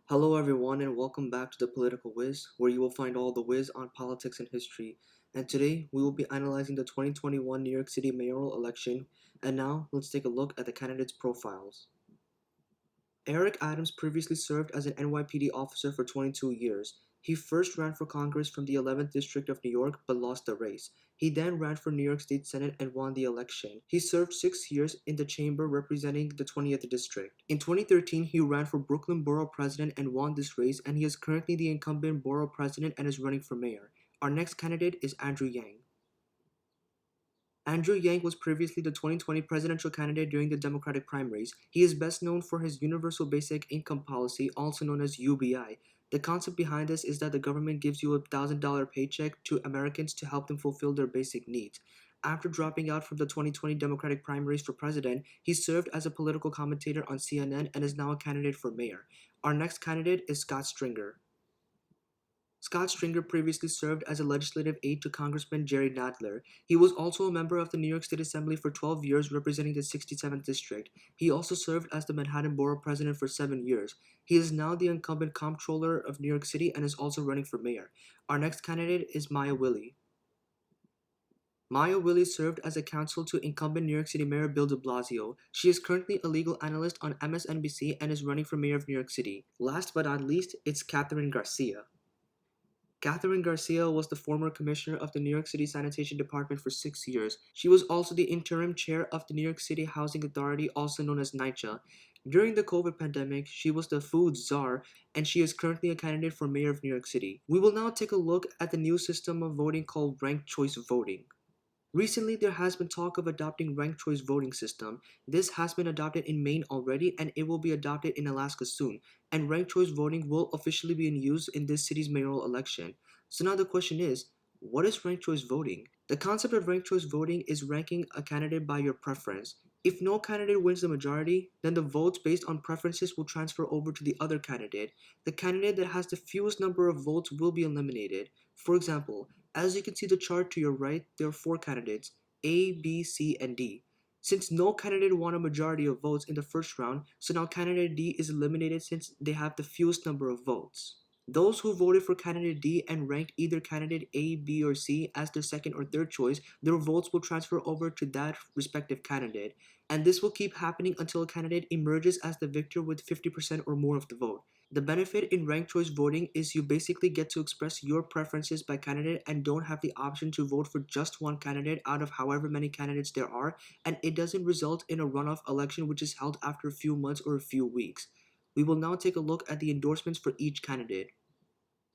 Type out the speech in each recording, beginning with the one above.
Hello, everyone, and welcome back to the Political Whiz, where you will find all the whiz on politics and history. And today, we will be analyzing the 2021 New York City mayoral election. And now, let's take a look at the candidates' profiles. Eric Adams previously served as an NYPD officer for 22 years. He first ran for Congress from the 11th District of New York but lost the race. He then ran for New York State Senate and won the election. He served 6 years in the chamber representing the 20th District. In 2013, he ran for Brooklyn Borough President and won this race, and he is currently the incumbent borough president and is running for mayor. Our next candidate is Andrew Yang. Andrew Yang was previously the 2020 presidential candidate during the Democratic primaries. He is best known for his Universal Basic Income Policy, also known as UBI. The concept behind this is that the government gives you a $1,000 paycheck to Americans to help them fulfill their basic needs. After dropping out from the 2020 Democratic primaries for president, he served as a political commentator on CNN and is now a candidate for mayor. Our next candidate is Scott Stringer. Scott Stringer previously served as a legislative aide to Congressman Jerry Nadler. He was also a member of the New York State Assembly for 12 years, representing the 67th District. He also served as the Manhattan Borough President for 7 years. He is now the incumbent comptroller of New York City and is also running for mayor. Our next candidate is Maya Willie. Maya Willie served as a counsel to incumbent New York City Mayor Bill de Blasio. She is currently a legal analyst on MSNBC and is running for mayor of New York City. Last but not least, it's Catherine Garcia. Catherine Garcia was the former commissioner of the New York City Sanitation Department for 6 years. She was also the interim chair of the New York City Housing Authority, also known as NYCHA. During the COVID pandemic, she was the food czar, and she is currently a candidate for mayor of New York City. We will now take a look at the new system of voting called ranked choice voting. Recently, there has been talk of adopting ranked choice voting system. This has been adopted in Maine already, and it will be adopted in Alaska soon. And ranked choice voting will officially be in use in this city's mayoral election. So now the question is, what is ranked choice voting? The concept of ranked choice voting is ranking a candidate by your preference. If no candidate wins the majority, then the votes based on preferences will transfer over to the other candidate. The candidate that has the fewest number of votes will be eliminated. For example, as you can see the chart to your right, there are four candidates, A, B, C, and D. Since no candidate won a majority of votes in the first round, so now candidate D is eliminated since they have the fewest number of votes. Those who voted for candidate D and ranked either candidate A, B, or C as their second or third choice, their votes will transfer over to that respective candidate. And this will keep happening until a candidate emerges as the victor with 50% or more of the vote. The benefit in ranked choice voting is you basically get to express your preferences by candidate and don't have the option to vote for just one candidate out of however many candidates there are, and it doesn't result in a runoff election which is held after a few months or a few weeks. We will now take a look at the endorsements for each candidate.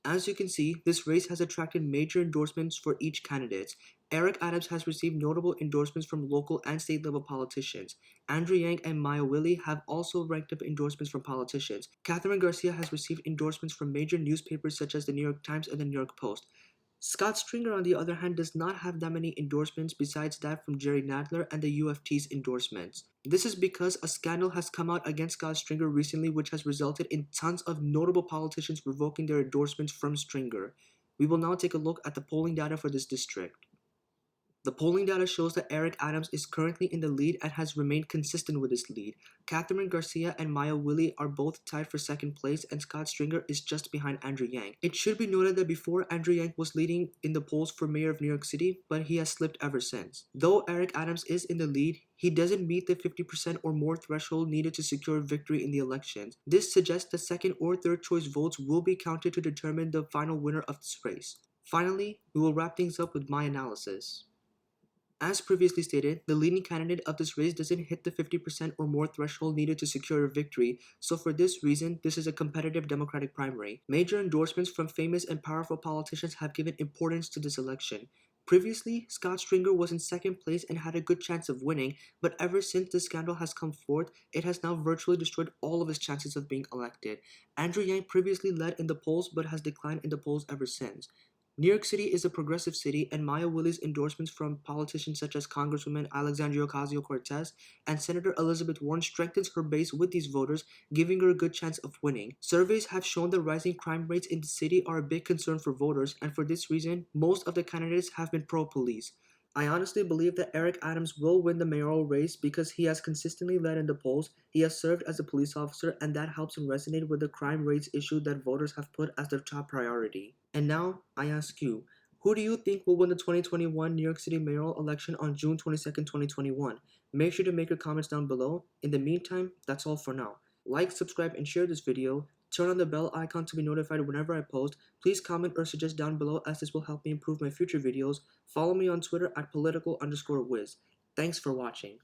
As you can see, this race has attracted major endorsements for each candidate. Eric Adams has received notable endorsements from local and state level politicians. Andrew Yang and Maya Willie have also ranked up endorsements from politicians. Catherine Garcia has received endorsements from major newspapers such as the New York Times and the New York Post. Scott Stringer, on the other hand, does not have that many endorsements besides that from Jerry Nadler and the UFT's endorsements. This is because a scandal has come out against Scott Stringer recently, which has resulted in tons of notable politicians revoking their endorsements from Stringer. We will now take a look at the polling data for this district. The polling data shows that Eric Adams is currently in the lead and has remained consistent with his lead. Catherine Garcia and Maya Willie are both tied for second place, and Scott Stringer is just behind Andrew Yang. It should be noted that before, Andrew Yang was leading in the polls for mayor of New York City, but he has slipped ever since. Though Eric Adams is in the lead, he doesn't meet the 50% or more threshold needed to secure victory in the elections. This suggests that second or third choice votes will be counted to determine the final winner of this race. Finally, we will wrap things up with my analysis. As previously stated, the leading candidate of this race doesn't hit the 50% or more threshold needed to secure a victory, so for this reason, this is a competitive Democratic primary. Major endorsements from famous and powerful politicians have given importance to this election. Previously, Scott Stringer was in second place and had a good chance of winning, but ever since this scandal has come forth, it has now virtually destroyed all of his chances of being elected. Andrew Yang previously led in the polls but has declined in the polls ever since. New York City is a progressive city, and Maya Willie's endorsements from politicians such as Congresswoman Alexandria Ocasio-Cortez and Senator Elizabeth Warren strengthens her base with these voters, giving her a good chance of winning. Surveys have shown that rising crime rates in the city are a big concern for voters, and for this reason, most of the candidates have been pro-police. I honestly believe that Eric Adams will win the mayoral race because he has consistently led in the polls, he has served as a police officer, and that helps him resonate with the crime rates issue that voters have put as their top priority. And now, I ask you, who do you think will win the 2021 New York City mayoral election on June 22nd, 2021? Make sure to make your comments down below. In the meantime, that's all for now. Like, subscribe, and share this video. Turn on the bell icon to be notified whenever I post. Please comment or suggest down below as this will help me improve my future videos. Follow me on Twitter at political_whiz. Thanks for watching.